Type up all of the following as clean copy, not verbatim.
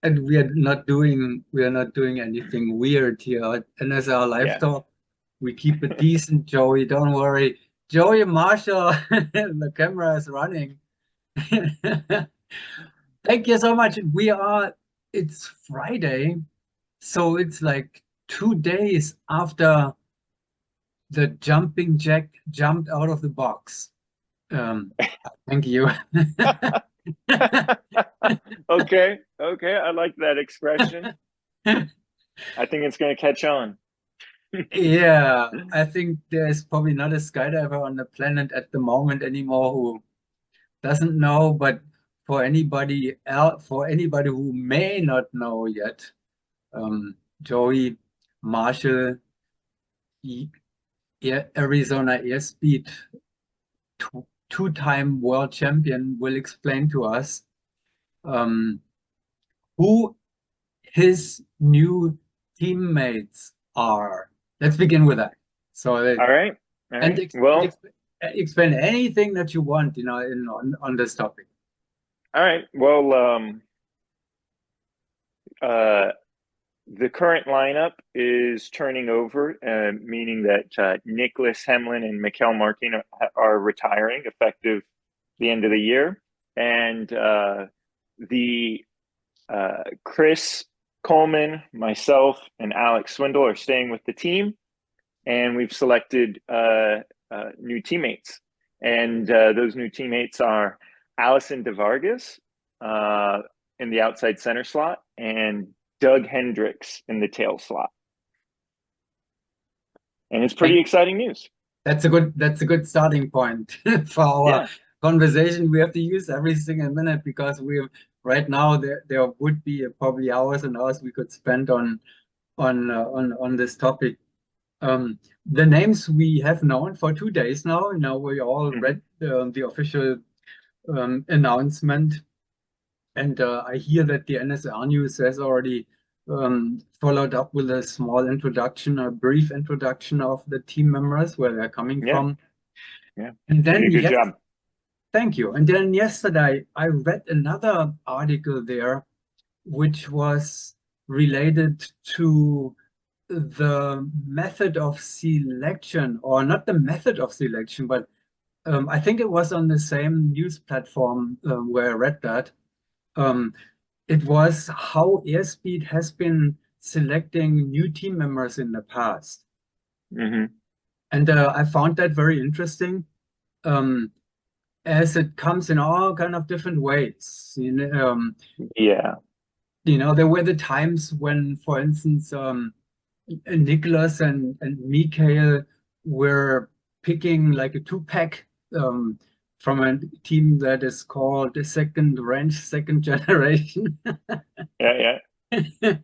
And we are not doing anything weird here at NSL Live Yeah. Talk. We keep it decent, Joey. Don't worry. Joey Marshall, the camera is running. Thank you so much. It's Friday, so it's like 2 days after the jumping jack jumped out of the box. Um, thank you. Okay. Okay. I like that expression. I think it's going to catch on. Yeah, I think there's probably not a skydiver on the planet at the moment anymore who doesn't know, but for anybody who may not know yet, Joey Marshall, the Arizona Airspeed two-time world champion, will explain to us um, who his new teammates are. Let's begin with that. So, All right. All and right. Well, explain anything that you want, on this topic. all right. Well, uh, the current lineup is turning over, meaning that Nicholas Hemlin and Mikel Martin are retiring effective the end of the year. And the Chris Coleman, myself, and Alex Swindle are staying with the team. And we've selected new teammates. And those new teammates are Allison DeVargas in the outside center slot and Doug Hendricks in the tail slot. And it's pretty Thank exciting news. that's a good starting point for our Yeah. conversation. We have to use every single minute because we right now there would be probably hours and hours we could spend on this topic. The names we have known for 2 days now. Now we all Mm-hmm. read the official announcement, and I hear that the NSR News has already followed up with a small introduction, a brief introduction of the team members, where they're coming Yeah. from. Yeah. And You did then, a good yes, job. thank you. And then yesterday, I read another article there, which was related to the method of selection, or not the method of selection, but I think it was on the same news platform where I read that. Um, it was how Airspeed has been selecting new team members in the past. Mm-hmm. And I found that very interesting, um, as it comes in all kind of different ways. Yeah. There were the times when, for instance, Nicholas and Mikhail were picking like a two-pack um, from a team that is called the Second Ranch, Second Generation. Yeah. Yeah.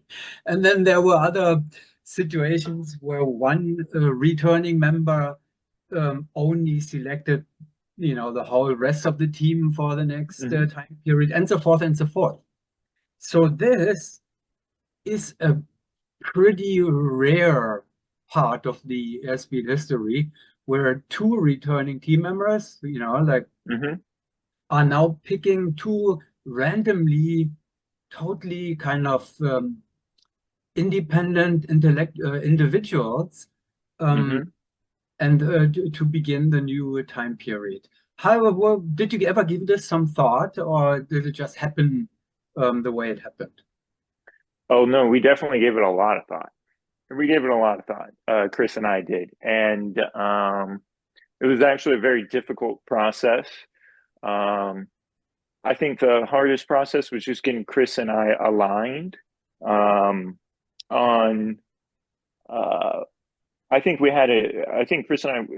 And then there were other situations where one returning member only selected, the whole rest of the team for the next Mm-hmm. time period, and so forth and so forth. So this is a pretty rare part of the airspeed history where two returning team members, like Mm-hmm. are now picking two randomly, totally kind of independent individuals, um, Mm-hmm. and to begin the new time period. However, did you ever give this some thought, or did it just happen the way it happened? Oh no, we definitely gave it a lot of thought. We gave it a lot of thought. Chris and I did, and it was actually a very difficult process. Um, I think the hardest process was just getting Chris and I aligned um, on. Uh, I think Chris and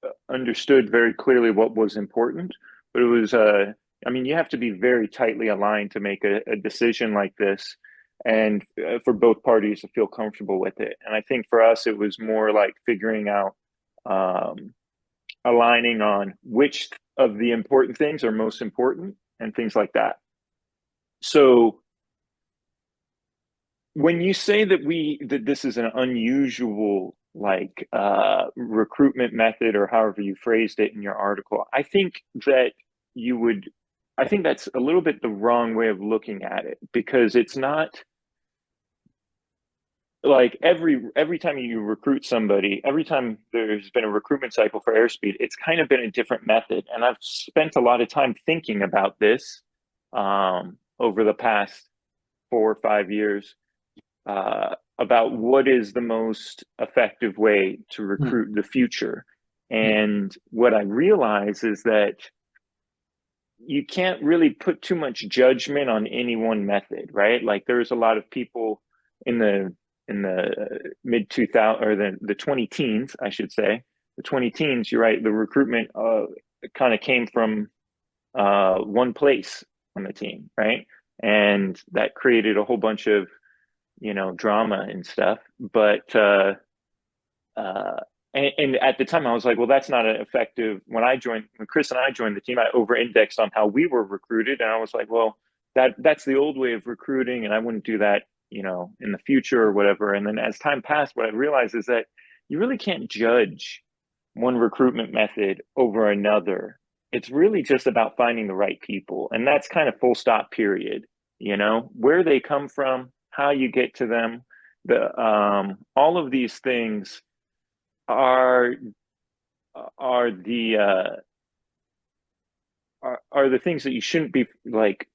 I understood very clearly what was important, but it was. I mean, you have to be very tightly aligned to make a decision like this, and for both parties to feel comfortable with it. And I think for us, it was more like figuring out. Um, Aligning on which of the important things are most important and things like that. So when you say that this is an unusual recruitment method or however you phrased it in your article, I think that you would I think that's a little bit the wrong way of looking at it, because it's not like every time you recruit somebody, every time there's been a recruitment cycle for Airspeed, it's kind of been a different method. And I've spent a lot of time thinking about this over the past 4 or 5 years, about what is the most effective way to recruit the future. And what I realize is that you can't really put too much judgment on any one method, right? Like there's a lot of people in the mid 2000 or the 20 teens, I should say, the 20 teens. You're right. The recruitment kind of came from one place on the team, right? And that created a whole bunch of drama and stuff. But uh, and at the time, I was like, well, that's not an effective. When Chris and I joined the team, I over-indexed on how we were recruited, and I was like, well, that's the old way of recruiting, and I wouldn't do that, in the future or whatever. And then as time passed, what I realized is that you really can't judge one recruitment method over another. It's really just about finding the right people, and that's kind of full stop, period. Where they come from, how you get to them, all of these things are are the the things that you shouldn't be like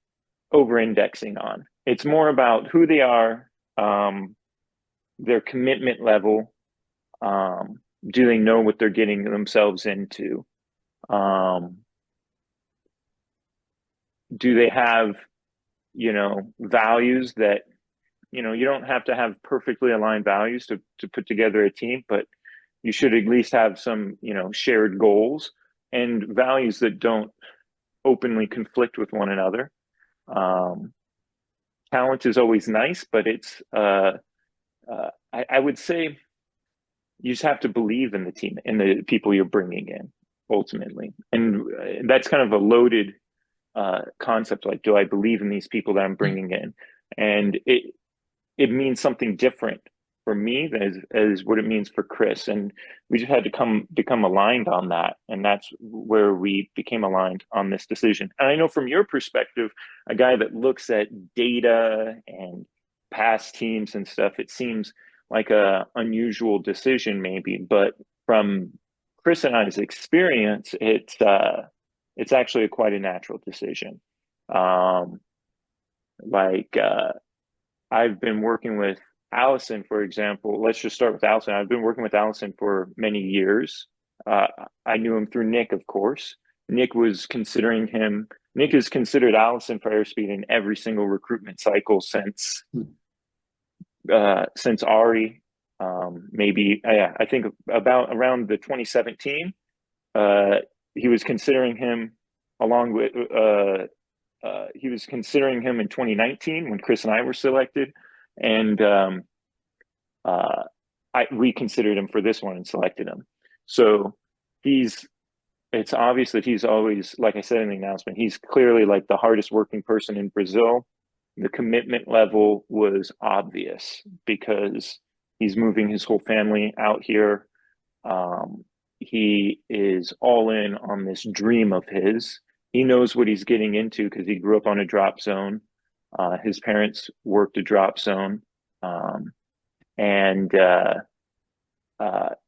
over indexing on. It's more about who they are, their commitment level. Do they know what they're getting themselves into? Do they have, values that, you don't have to have perfectly aligned values to put together a team, but you should at least have some, shared goals and values that don't openly conflict with one another. Talent is always nice, but it's, I would say you just have to believe in the team and the people you're bringing in ultimately. And that's kind of a loaded concept. Like, do I believe in these people that I'm bringing in? And it means something different for me as what it means for Chris. And we just had to become aligned on that. And that's where we became aligned on this decision. And I know from your perspective, a guy that looks at data and past teams and stuff, it seems like a unusual decision maybe, but from Chris and I's experience, it's actually quite a natural decision. Like I've been working with Allison, for example. Let's just start with Allison. I've been working with Allison for many years. I knew him through Nick, of course. Nick was considering him. Nick has considered Allison for Airspeed in every single recruitment cycle since Ari. Maybe I think about around the 2017. He was considering him along with he was considering him in 2019 when Chris and I were selected, and we considered him for this one and selected him. So it's obvious that he's always, like I said in the announcement, he's clearly like the hardest working person in Brazil. The commitment level was obvious because he's moving his whole family out here. He is all in on this dream of his. He knows what he's getting into because he grew up on a drop zone. His parents worked a drop zone, and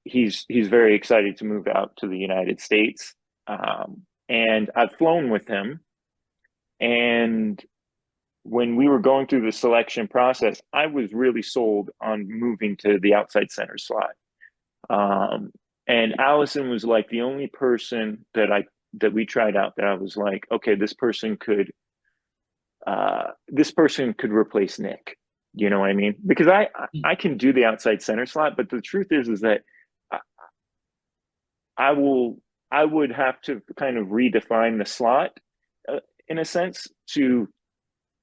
he's very excited to move out to the United States. And I've flown with him, and when we were going through the selection process, I was really sold on moving to the outside center slot. And Allison was like the only person that we tried out that I was like, okay, this person could replace Nick. You know what I mean? Because I can do the outside center slot, but the truth is that I would have to kind of redefine the slot in a sense to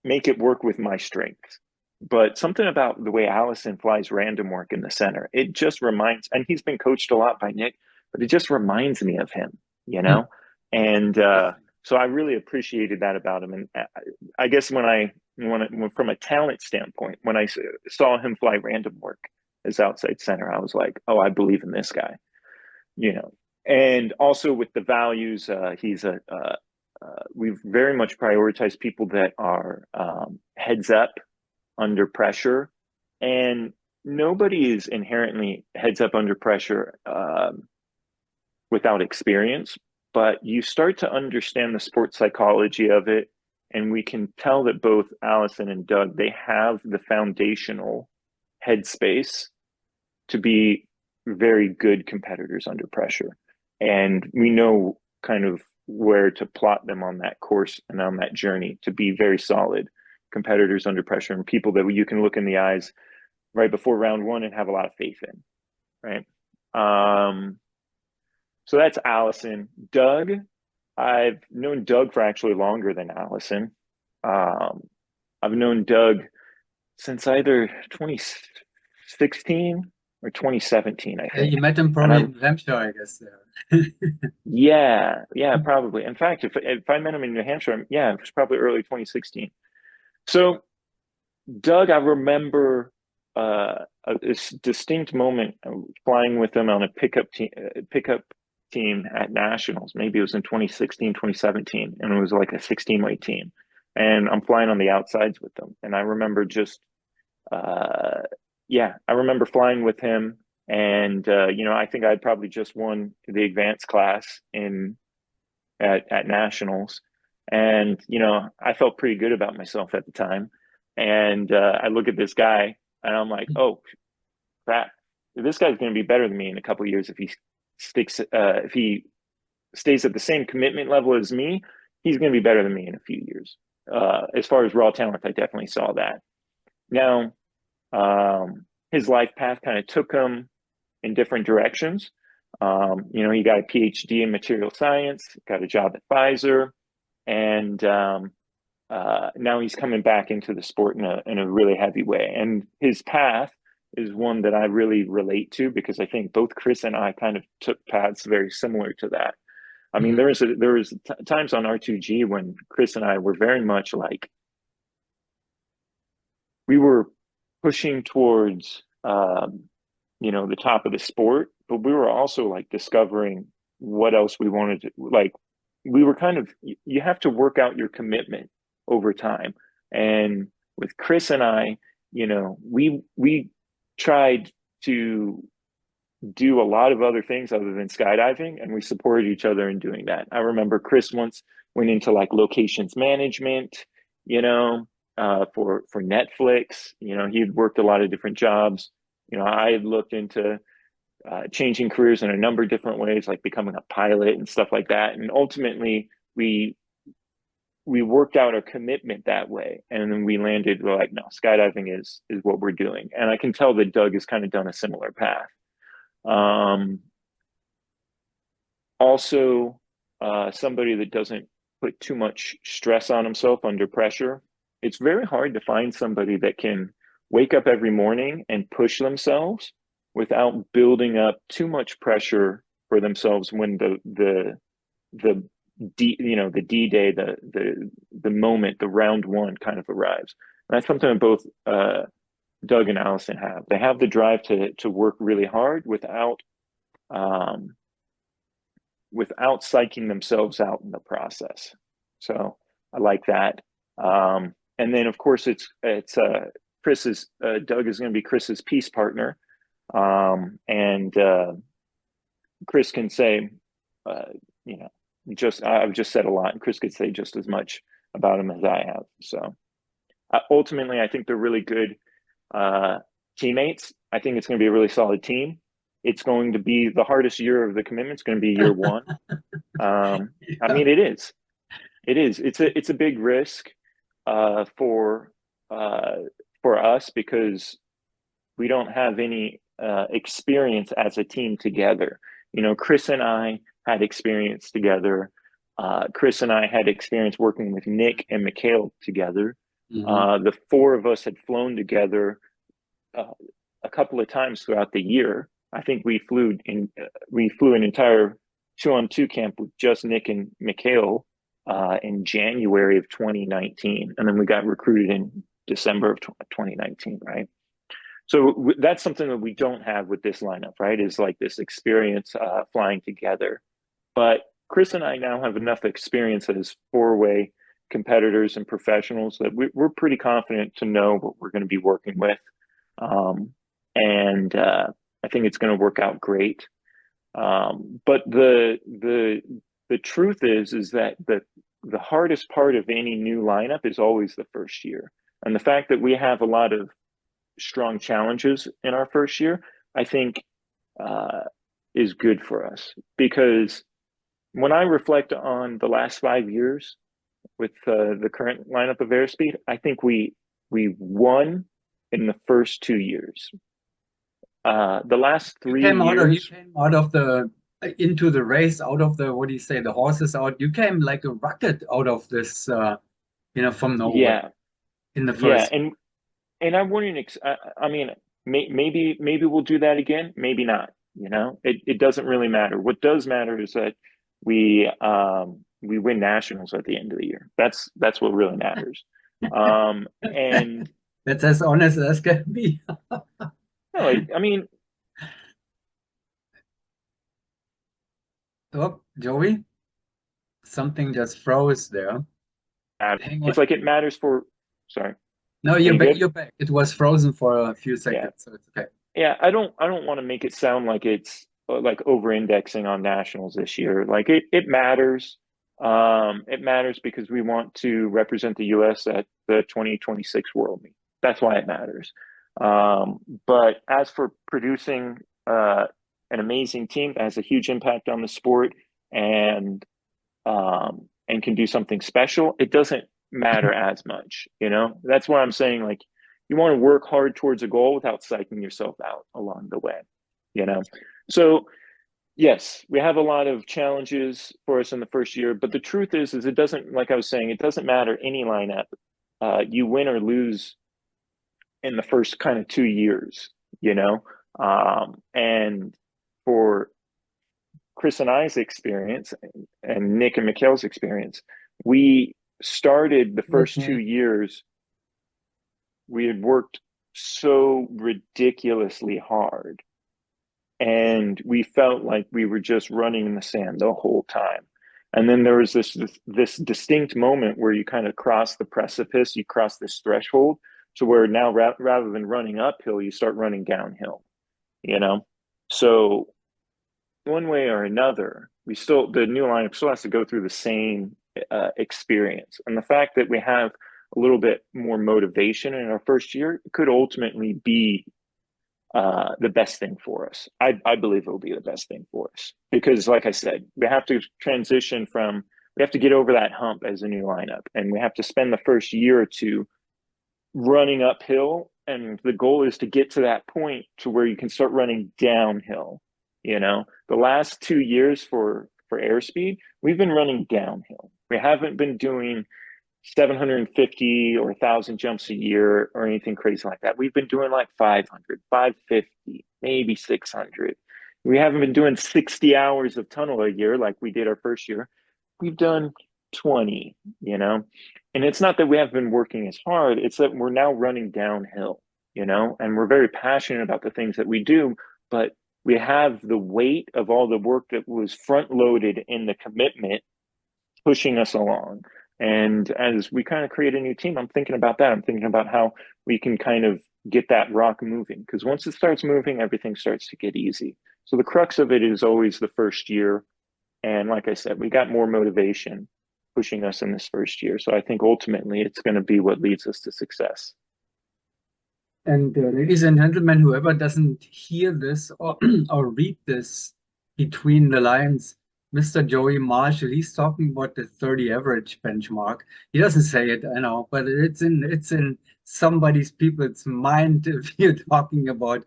make it work with my strengths. But something about the way Allison flies random work in the center, it just reminds, and he's been coached a lot by Nick, but it just reminds me of him, And so I really appreciated that about him. And I guess from a talent standpoint, when I saw him fly random work as outside center, I was like, oh, I believe in this guy, And also with the values, he's a we've very much prioritized people that are heads up under pressure, and nobody is inherently heads up under pressure without experience, but you start to understand the sports psychology of it. And we can tell that both Allison and Doug, they have the foundational headspace to be very good competitors under pressure. And we know kind of where to plot them on that course and on that journey to be very solid competitors under pressure, and people that you can look in the eyes right before round one and have a lot of faith in, right? So that's Allison. Doug, I've known Doug for actually longer than Allison. I've known Doug since either 2016 or 2017, I think. You met him probably in New Hampshire, I guess. Yeah, probably. In fact, if I met him in New Hampshire, yeah, it was probably early 2016. So Doug, I remember a distinct moment flying with him on a pickup team at nationals. Maybe it was in 2016, 2017, and it was like a 16-way team. And I'm flying on the outsides with them. And I remember I remember flying with him. And, I think I'd probably just won the advanced class at nationals. And, I felt pretty good about myself at the time. And I look at this guy and I'm like, oh, crap, this guy's going to be better than me in a couple of years if he stays at the same commitment level as me. He's going to be better than me in a few years. As far as raw talent, I definitely saw that. Now, his life path kind of took him in different directions. He got a PhD in material science, got a job at Pfizer, and now he's coming back into the sport in a really heavy way. And his path is one that I really relate to because I think both Chris and I kind of took paths very similar to that. I mean, there was times on R2G when Chris and I were very much like, we were pushing towards, the top of the sport, but we were also like discovering what else we wanted to, like, we were kind of, you have to work out your commitment over time. And with Chris and I, we tried to do a lot of other things other than skydiving, and we supported each other in doing that. I remember Chris once went into like locations management, for Netflix. He had worked a lot of different jobs. I had looked into changing careers in a number of different ways, like becoming a pilot and stuff like that. And ultimately, we worked out our commitment that way, and then we're like, no, skydiving is what we're doing. And I can tell that Doug has kind of done a similar path. Also, somebody that doesn't put too much stress on himself under pressure. It's very hard to find somebody that can wake up every morning and push themselves without building up too much pressure for themselves when the D-Day, the moment, the round one kind of arrives. And that's something that both Doug and Allison have. They have the drive to work really hard without psyching themselves out in the process. So I like that. And then of course it's Chris's, Doug is going to be Chris's peace partner. And Chris can say, I've just said a lot, and Chris could say just as much about him as I have. So ultimately, I think they're really good teammates. I think it's going to be a really solid team. It's going to be the hardest year of the commitment. It's going to be year one. I mean, it is. It's a big risk for us because we don't have any experience as a team together. Chris and I had experience together. Chris and I had experience working with Nick and Mikhail together. Mm-hmm. The four of us had flown together a couple of times throughout the year. I think we flew an entire 2-on-2 camp with just Nick and Mikhail in January of 2019, and then we got recruited in December of 2019, right? So that's something that we don't have with this lineup, right? Is like this experience flying together. But Chris and I now have enough experience as four-way competitors and professionals that we're pretty confident to know what we're going to be working with. Um, and I think it's going to work out great. But the truth is that the hardest part of any new lineup is always the first year. And the fact that we have a lot of strong challenges in our first year, I think uh, is good for us because when I reflect on the last 5 years with the current lineup of Airspeed, I think we won in the first 2 years. The last You three came out of you years, came out of the into the race out of the what do you say the horses out. You came like a rocket out of this, from nowhere yeah, in the yeah, first. and I wouldn't. I mean, maybe we'll do that again. Maybe not. It doesn't really matter. What does matter is that we win nationals at the end of the year. That's what really matters. And That's as honest as can be. no, I mean, Oh, Joey, something just froze there. Hang it's on. like it matters for. Sorry, No, are you're you back. good? You're back. It was frozen for a few Yeah, seconds, so it's okay. yeah. I don't want to make it sound like it's like over-indexing on nationals this year. Like it matters. It matters because we want to represent the U.S. at the 2026 World Meet. That's why it matters. But as for producing an amazing team that has a huge impact on the sport and and can do something special, it doesn't matter as much. That's why I'm saying like you want to work hard towards a goal without psyching yourself out along the way. You know, so yes, we have a lot of challenges for us in the first year, but the truth is it doesn't, like I was saying, it doesn't matter any lineup. You win or lose in the first kind of 2 years, and for Chris and I's experience and Nick and Mikhail's experience, we started the With first two me. years, we had worked so ridiculously hard and we felt like we were just running in the sand the whole time. And then there was this distinct moment where you kind of cross the precipice, you cross this threshold to where now rather than running uphill, you start running downhill, you know? So one way or another, the new lineup still has to go through the same experience. And the fact that we have a little bit more motivation in our first year could ultimately be the best thing for us. I believe it will be the best thing for us because, like I said, we have to we have to get over that hump as a new lineup, and we have to spend the first year or two running uphill. And the goal is to get to that point to where you can start running downhill. The last 2 years for airspeed, we've been running downhill. We haven't been doing 750 or 1,000 jumps a year or anything crazy like that. We've been doing like 500, 550, maybe 600. We haven't been doing 60 hours of tunnel a year like we did our first year. We've done 20, and it's not that we haven't been working as hard, it's that we're now running downhill, and we're very passionate about the things that we do, but we have the weight of all the work that was front loaded in the commitment pushing us along. And as we kind of create a new team, I'm thinking about that. I'm thinking about how we can kind of get that rock moving because once it starts moving, everything starts to get easy. So the crux of it is always the first year. And like I said, we got more motivation pushing us in this first year. So I think ultimately it's going to be what leads us to success. And ladies and gentlemen, whoever doesn't hear this or, or read this between the lines, Mr. Joey Marshall, he's talking about the 30 average benchmark. He doesn't say it, I know, but it's in somebody's people's mind if you're talking about,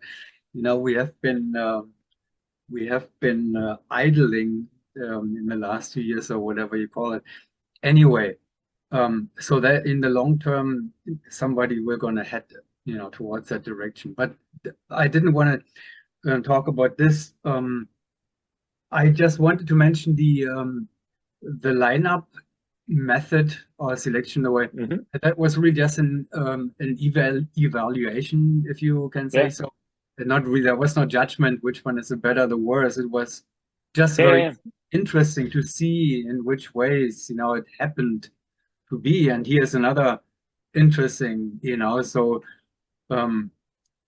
we have been idling in the last 2 years or whatever you call it. Anyway, so that in the long term, somebody we're going to head, towards that direction. But I didn't want to talk about this. I just wanted to mention the lineup method or selection the way Mm-hmm. that was really just an evaluation, if you can say Yeah. so. And not really, there was no judgment which one is the better, the worse. It was just Yeah, very yeah, interesting to see in which ways, it happened to be. And here's another interesting, so um,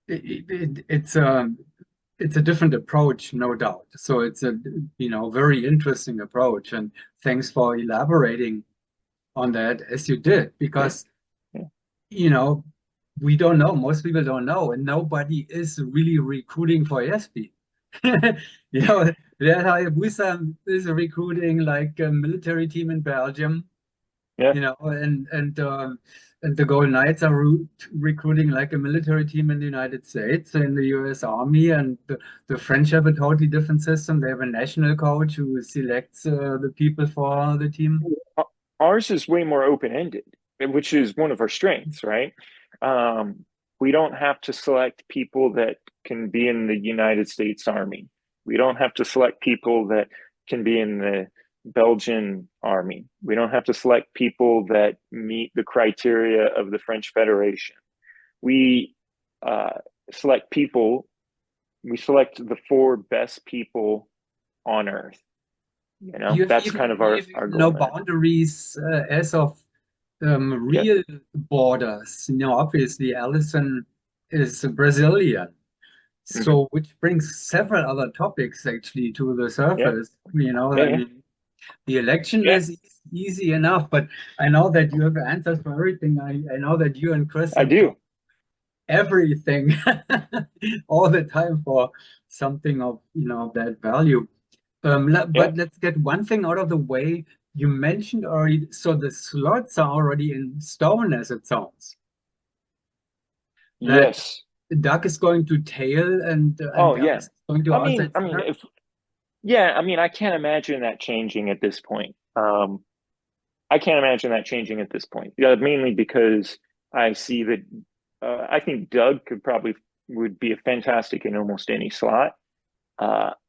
it's a different approach, no doubt. So it's a very interesting approach, and thanks for elaborating on that as you did, yeah, because yeah. you know we don't know, most people don't know, and nobody is really recruiting for Airspeed. you know Red Hayabusa is recruiting like a military team in Belgium, Yeah. and the Golden Knights are recruiting like a military team in the United States, in the US Army, and the French have a totally different system. They have a national coach who selects the people for the team. Ours is way more open-ended, which is one of our strengths, right? Um, we don't have to select people that can be in the United States Army. We don't have to select people that can be in the Belgian Army. We don't have to select people that meet the criteria of the French Federation. We uh, select people, we select the four best people on earth. You have That's kind even of you have our even no goal there. boundaries as of Yeah. real borders. Obviously, Allison is Brazilian, Hmm. so which brings several other topics actually to the Yeah. surface. Yeah. I Yeah. mean, the election Yeah. is easy enough, but I know that you have answers for everything. I know that you and Chris I have do. talked everything all the time for something of that value. Yeah. But let's get one thing out of the way. You mentioned already, so the slots are already in stone, as it sounds. That Yes. Duck is going to tail and Oh, yeah. Alex is going to outside I mean, center. if yeah, I mean, I can't imagine that changing at this point. I can't imagine that changing at this point. Yeah, mainly because I see that I think Doug could probably would be a fantastic in almost any slot.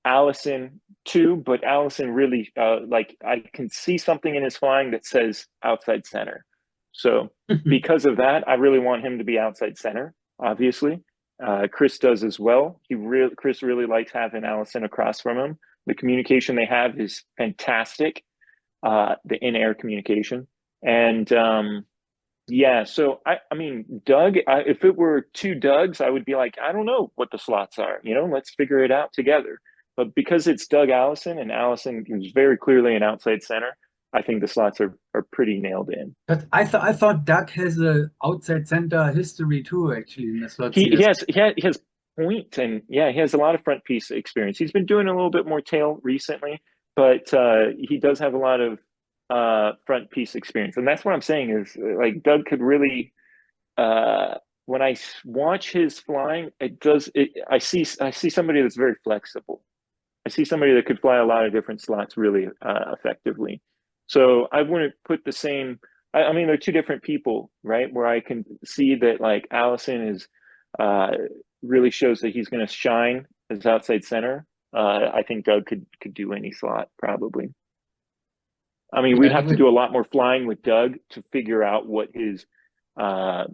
Allison too, but Allison really like I can see something in his flying that says outside center. So because of that, I really want him to be outside center. Obviously, Chris does as well. Chris really likes having Allison across from him. The communication they have is fantastic. The in-air communication, and yeah, so I mean, Doug, if it were two Dougs, I would be like, I don't know what the slots are, let's figure it out together. But because it's Doug Allison and Allison is very clearly an outside center, I think the slots are pretty nailed in. But I thought Duck has a outside center history too, actually, in the slots He years. has he has point and yeah, he has a lot of front piece experience. He's been doing a little bit more tail recently, but he does have a lot of front piece experience. And that's what I'm saying is like Doug could really uh, when I watch his flying, I see somebody that's very flexible. I see somebody that could fly a lot of different slots really effectively. So I wouldn't put the same. I mean, they're two different people, right? Where I can see that like Allison is uh, really shows that he's going to shine as outside center. I think Doug could do any slot probably. I mean, we'd Yeah, have to do a lot more flying with Doug to figure out uh,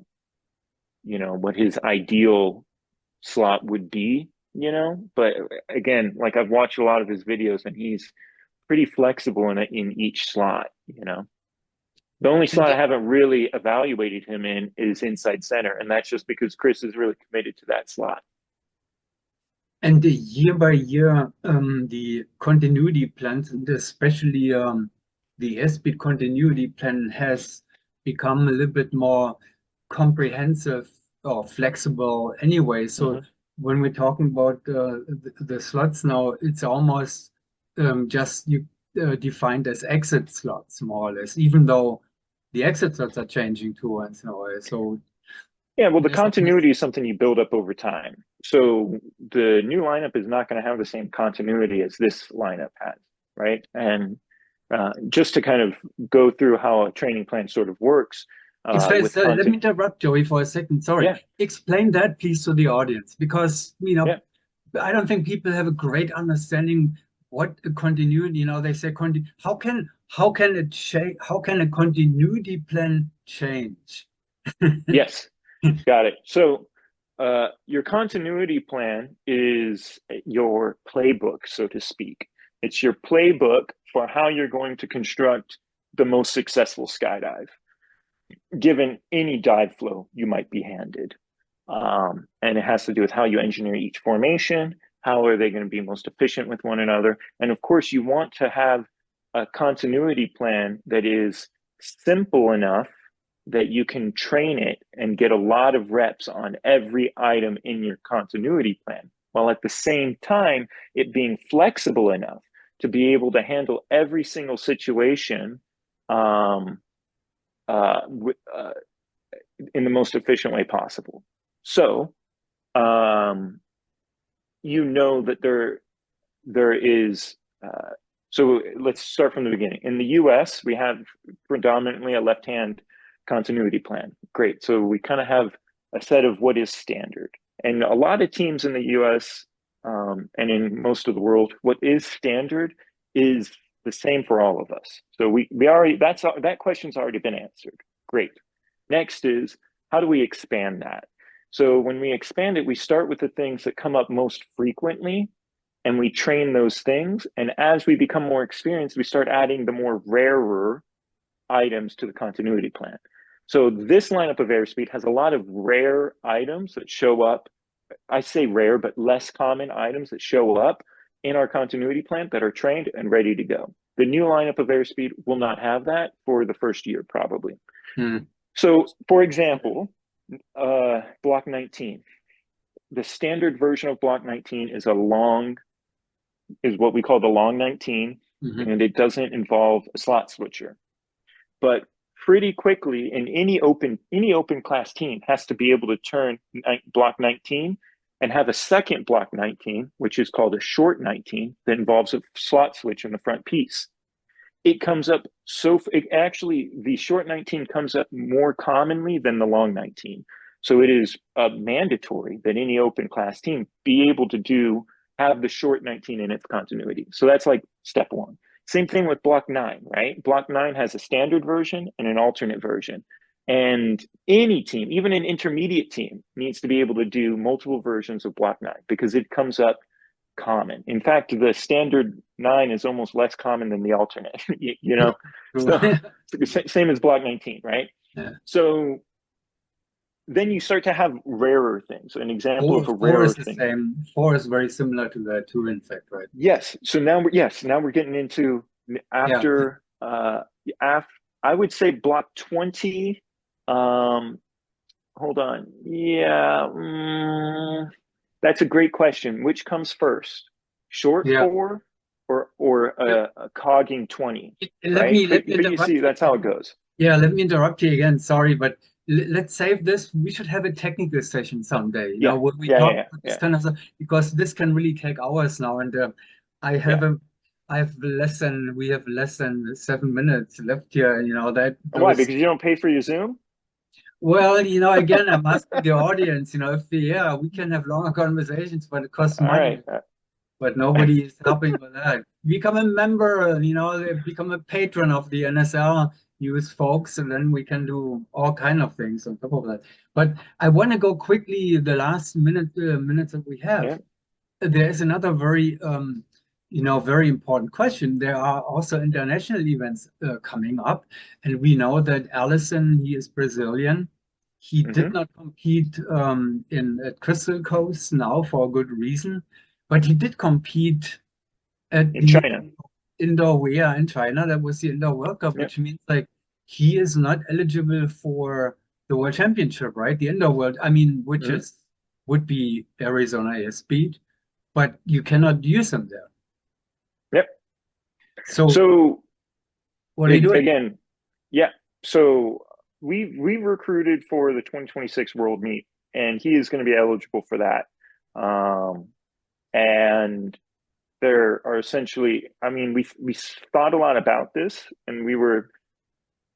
what his ideal slot would be. But again, like I've watched a lot of his videos and he's pretty flexible in each slot. The only and slot I haven't really evaluated him in is inside center, and that's just because Chris is really committed to that slot. the year by year, the continuity plans, and especially the airspeed continuity plan, has become a little bit more comprehensive or flexible anyway. So Mm-hmm. when we're talking about the slots now, it's almost just you defined as exit slots, more or less, even though the exit slots are changing too once in a while. So Yeah, well, the there's almost continuity is something you build up over time. So the new lineup is not going to have the same continuity as this lineup has, right? And just to kind of go through how a training plan sort of works explain. with So let me content. interrupt Joey for a second. Sorry. Yeah, Explain that please to the audience, because yeah. I don't think people have a great understanding what a continuity. They say how can it change? How can a continuity plan change? Yes, got it. So your continuity plan is your playbook, so to speak. It's your playbook for how you're going to construct the most successful skydive, given any dive flow you might be handed. And it has to do with how you engineer each formation. How are they going to be most efficient with one another? And of course, you want to have a continuity plan that is simple enough that you can train it and get a lot of reps on every item in your continuity plan, while at the same time, it being flexible enough to be able to handle every single situation in the most efficient way possible. So, you know that there is. So let's start from the beginning. In the U.S., we have predominantly a left-hand continuity plan. Great. So we kind of have a set of what is standard. And a lot of teams in the U.S. And in most of the world, what is standard is the same for all of us. So we already, that question's already been answered. Great. Next is, how do we expand that? So when we expand it, we start with the things that come up most frequently, and we train those things. And as we become more experienced, we start adding the more rarer items to the continuity plan. So this lineup of Airspeed has a lot of rare items that show up. I say rare, but less common items that show up in our continuity plan that are trained and ready to go. The new lineup of Airspeed will not have that for the first year, probably. So, for example, Block 19. The standard version of Block 19 is what we call the long 19, and it doesn't involve a slot switcher. But pretty quickly, in any open class team has to be able to turn Block 19 and have a second Block 19, which is called a short 19, that involves a slot switch in the front piece. It comes up the short 19 comes up more commonly than the long 19. So it is mandatory that any open class team be able to have the short 19 in its continuity. So that's like step one. Same thing with Block 9, right? Block 9 has a standard version and an alternate version. And any team, even an intermediate team, needs to be able to do multiple versions of Block 9 because it comes up common. In fact, the standard 9 is almost less common than the alternate, So same as Block 19, right? Yeah. So then you start to have rarer things. An example of a rarer thing. 4 is very similar to that too, in fact, right? Yes. So now we're getting into after I would say Block 20. Hold on. Yeah. That's a great question. Which comes first? Short 4 or a cogging 20? Let me you see, that's how it goes. Yeah, let me interrupt you again. Sorry, but let's save this. We should have a technical session someday. When we talk about this kind of stuff, because this can really take hours now. And we have less than 7 minutes left here. Why? Because you don't pay for your Zoom? Well, again, I'm asking the audience, if we can have longer conversations, but it costs money. Right. But nobody is helping with that. Become a member, become a patron of the NSL news, folks, and then we can do all kind of things on top of that. But I want to go quickly the last minutes that we have. Yeah. There is another very very important question. There are also international events coming up, and we know that Allison, he is Brazilian. He did not compete at Crystal Coast now for a good reason, but he did compete at in China. Indoor in China. That was the Indoor World Cup, which means like he is not eligible for the World Championship, right? The Indoor World, which would be Arizona Airspeed, but you cannot use them there. Yep. So what are you doing? Again, so we recruited for the 2026 World Meet, and he is going to be eligible for that. And there are essentially, we thought a lot about this, and we were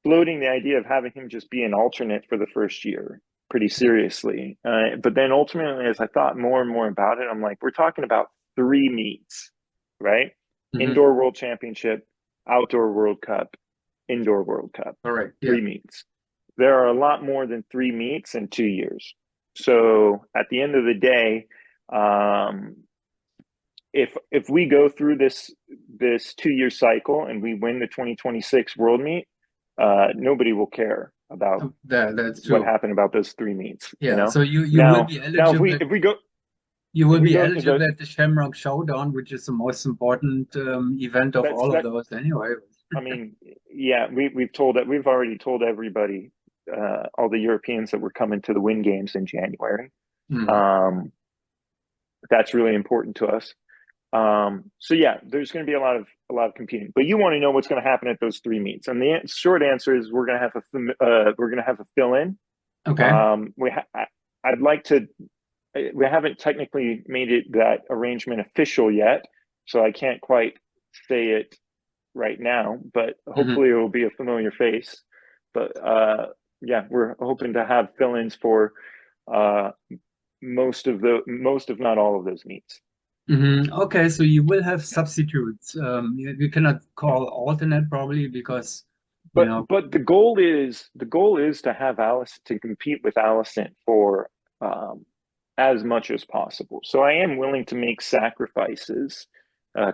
floating the idea of having him just be an alternate for the first year pretty seriously. But then ultimately, as I thought more and more about it, I'm like, we're talking about 3 meets, right? Indoor World Championship, Outdoor World Cup, Indoor World Cup. All right. 3 meets. There are a lot more than 3 meets in 2 years. So at the end of the day, if we go through this 2-year cycle and we win the 2026 World Meet, nobody will care about That's what true. happened about those 3 meets. Yeah. So you will Now, be now eligible. You if will we be go to eligible the at the Shamrock Showdown, which is the most important event of that's all of that. those anyway. I mean, yeah, we've already told everybody, all the Europeans that were coming to the Win Games in January. Hmm. That's really important to us. So yeah, there's going to be a lot of competing, but you want to know what's going to happen at those 3 meets, and the short answer is we're going to have a fill in. Okay. I'd like to. We haven't technically made that arrangement official yet, so I can't quite say it right now. But Hmm. hopefully, it will be a familiar face. But yeah, we're hoping to have fill-ins for uh, most, if not all, of those meets. Okay, so you will have substitutes. You cannot call alternate probably because, you know, But the goal is to have Alice to compete with Allison for um, as much as possible. So I am willing to make sacrifices.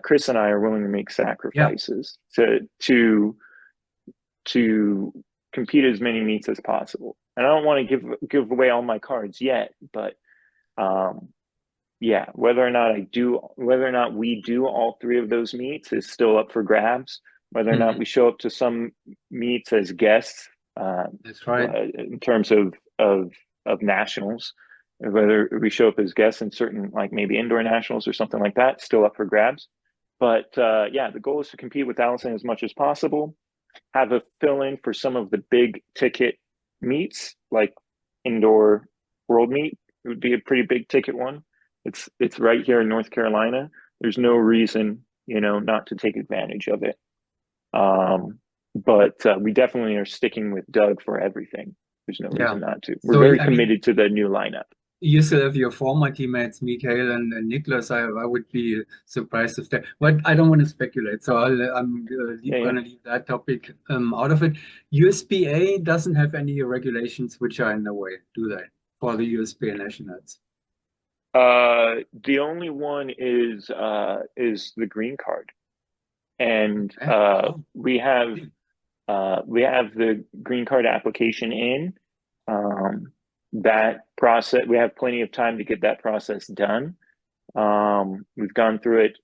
Chris and I are willing to make yeah. sacrifices to compete as many meets as possible. And I don't want to give away all my cards yet, but um, yeah, whether or not we do all 3 of those meets is still up for grabs. Whether or not Mhm. we show up to some meets as guests, That's right. in terms of nationals, whether we show up as guests in certain, like maybe indoor nationals or something like that, still up for grabs. But yeah, the goal is to compete with Allison as much as possible. Have a fill in for some of the big ticket meets, like indoor world meet. It would be a pretty big ticket one. It's right here in North Carolina. There's no reason, not to take advantage of it. But we definitely are sticking with Doug for everything. There's no Yeah. reason not to. We're So, very I mean, committed to the new lineup. you still have your former teammates, Mikhail and Niklas. I would be surprised if they, but I don't want to speculate. So I'm Yeah, yeah. going to leave that topic out of it. USPA doesn't have any regulations which are in the way, do they, for the USPA nationals? The only one is the green card, and Okay. Oh, we have the green card application in. That process, we have plenty of time to get that process done. We've gone through it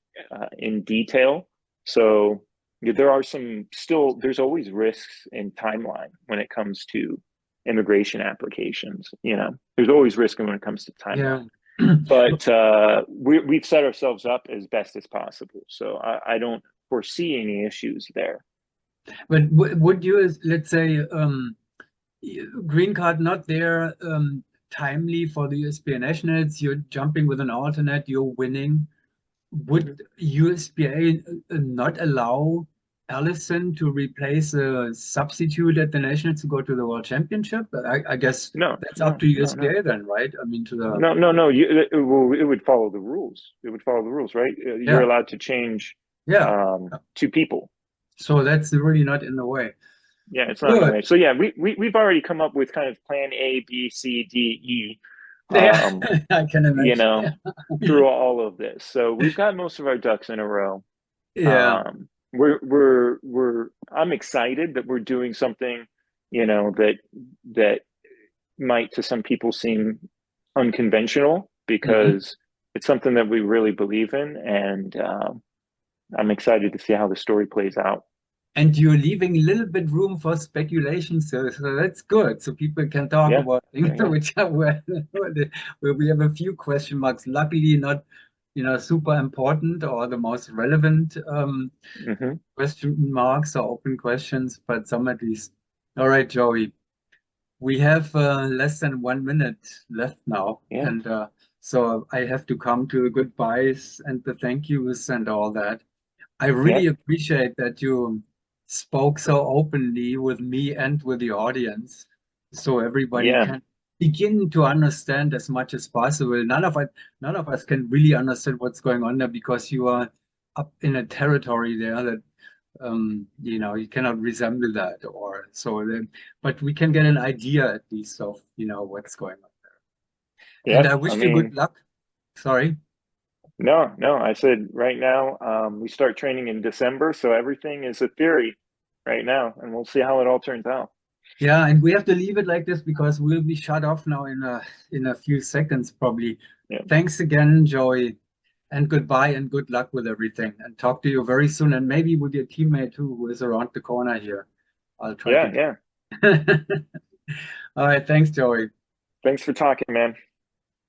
in detail. So yeah, there's always risks in timeline when it comes to immigration applications. There's always risk when it comes to yeah. timeline. But we've set ourselves up as best as possible. So I don't foresee any issues there. But would you, let's say, green card not there timely for the USPA nationals, you're jumping with an alternate, you're winning. Mhm. Would USPA not allow Allison to replace a substitute at the nationals to go to the World Championship? I guess No, that's up no, to no, no. USPA then, right? I mean, to the, No, no, no. It would follow the rules. It would follow the rules, right? You're yeah, allowed to change yeah. 2 people. So that's really not in the way. Yeah, it's not in the Good. way. So yeah, we've already come up with kind of plan A, B, C, D, E, Yeah, um, I can you imagine. know, Yeah. through all of this. So we've got most of our ducks in a row. Yeah. I'm excited that we're doing something, that might to some people seem unconventional Mhm. because it's something that we really believe in, and I'm excited to see how the story plays out. And you're leaving a little bit room for speculation, so that's good. So people can talk Yeah, about things yeah, yeah. which are where we have a few question marks. Luckily, not super important or the most relevant Hmm. question marks or open questions, but some at least. All right, Joey, we have less than 1 minute left now, Yeah, and so I have to come to the goodbyes and the thank yous and all that. I yeah, really appreciate that you spoke so openly with me and with the audience, so everybody yeah, can begin to understand as much as possible. None of us can really understand what's going on there because you are up in a territory there that you cannot resemble that or so. But we can get an idea at least of what's going on. And yeah. I I wish you good mean, luck. Sorry. No, no. I said right now, we start training in December, so everything is a theory right now, and we'll see how it all turns out. Yeah, and we have to leave it like this because we'll be shut off now in a few seconds probably. Yeah, Thanks again, Joey, and goodbye and good luck with everything. And talk to you very soon, and maybe with your teammate too, who is around the corner here. I'll try yeah, to. yeah. All right, thanks, Joey. Thanks for talking, man.